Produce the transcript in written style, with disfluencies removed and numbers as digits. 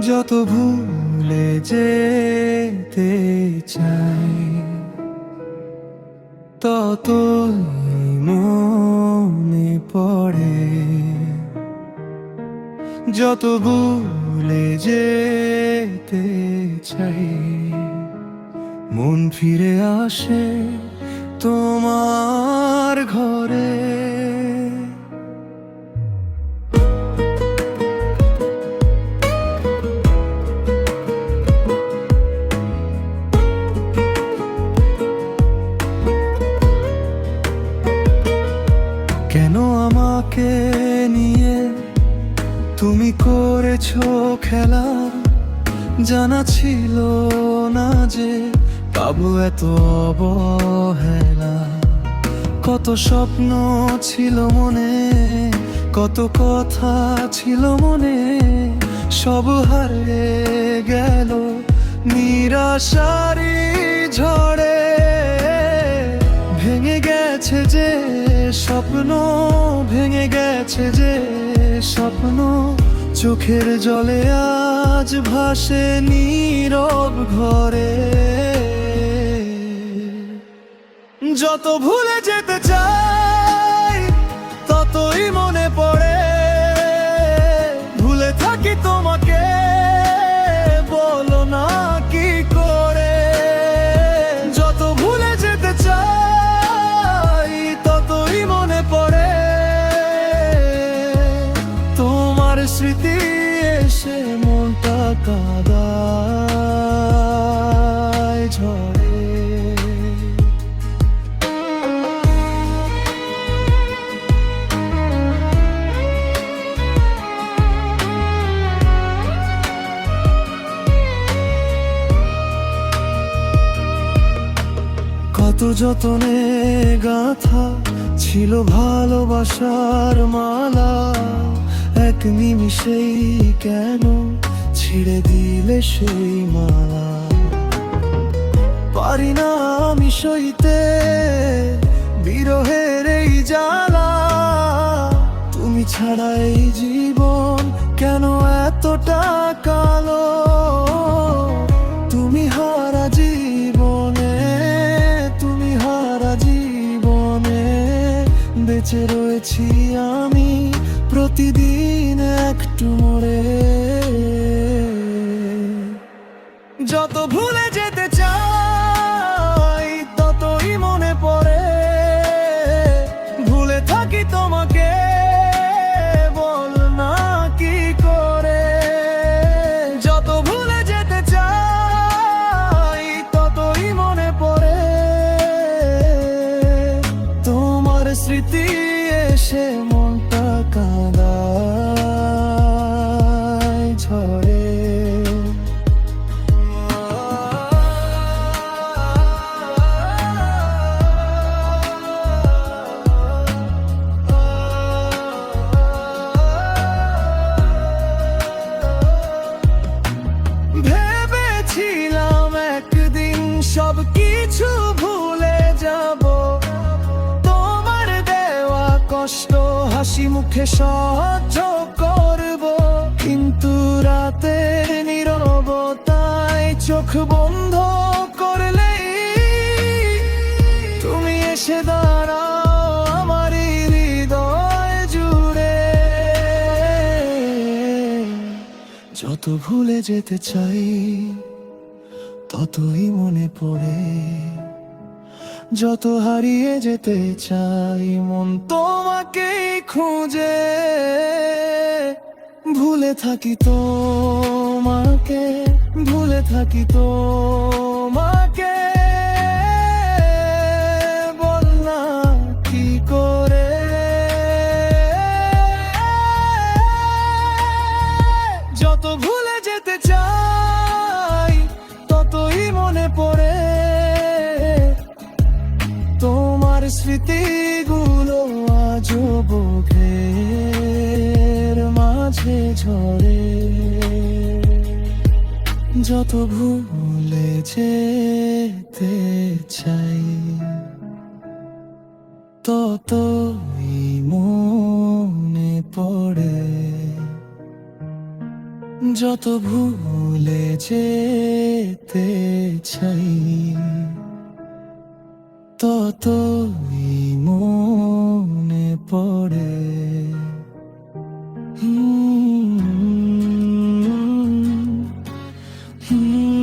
যত ভুলে যেতে চাই ততই মনে পড়ে। যত ভুলে যেতে চাই মন ফিরে আসে তোমার ঘরে। কেন আমাকে নিয়ে তুমি করেছো খেলা, জানা ছিল না যে পাবো এত অবহেলা। কত স্বপ্ন ছিল মনে, কত কথা ছিল মনে, সব হারিয়ে গেল নিরাশারি ঝড়ে। ভেঙে গেছে যে স্বপ্ন, ভেঙে গেছে যে স্বপ্ন, চোখের জলে আজ ভাসে নীরব ঘরে। যত ভুলে যেতে চাই ততই মনে পড়ে, ভুলে থাকি তোমাকে বলো না কি করে। যত ভুলে যেতে চাই ততই মনে পড়ে, তোমার স্মৃতি এসে মনটা কাঁদায় ঝড়ে। কত যতনে গাঁথা ছিল ভালোবাসার মালা, এক নিমিষেই কেন ছিঁড়ে দিলে সেই মালা। পারি না আমি সইতে বিরহের এই জ্বালা, তুমি ছাড়া এই জীবন কেন এতটা কালো। তুমি হারা জীবনে, তুমি হারা জীবনে বেঁচে রয়েছি আমি প্রতিদিন একটু মোড়ে। যত ভুলে যেতে চাই ততই মনে পড়ে, ভুলে থাকি তোমাকে বল না কি করে। যত ভুলে যেতে চাই ততই মনে পড়ে, তোমার স্মৃতি এসে মনটা কাঁদায় ঝড়ে। ভেবেছিলাম একদিন সব কিছু ভুলে যাব, তোমার দেওয়া কষ্ট হাসি মুখে সহ্য করব। কিন্তু রাতের নীরবতায় চোখ বন্ধ করলেই তুমি এসে দাঁড়াও আমার হৃদয় জুড়ে। যত ভুলে যেতে চাই ততই মনে পড়ে, যত হারিয়ে যেতে চাই মন তোমাকেই খুঁজে। ভুলে থাকি তোমাকে, ভুলে থাকি তোমাকে বল না কি করে। যত ভুলে যেতে চাই ততই মনে পড়ে, তোমার স্মৃতিগুলো আজও বুকের মাঝে ঝরে। যত ভুলে যেতে চাই ততই মনে পড়ে, যত ভুলে যেতে চাই ততই মনে পড়ে। হুম, হুম,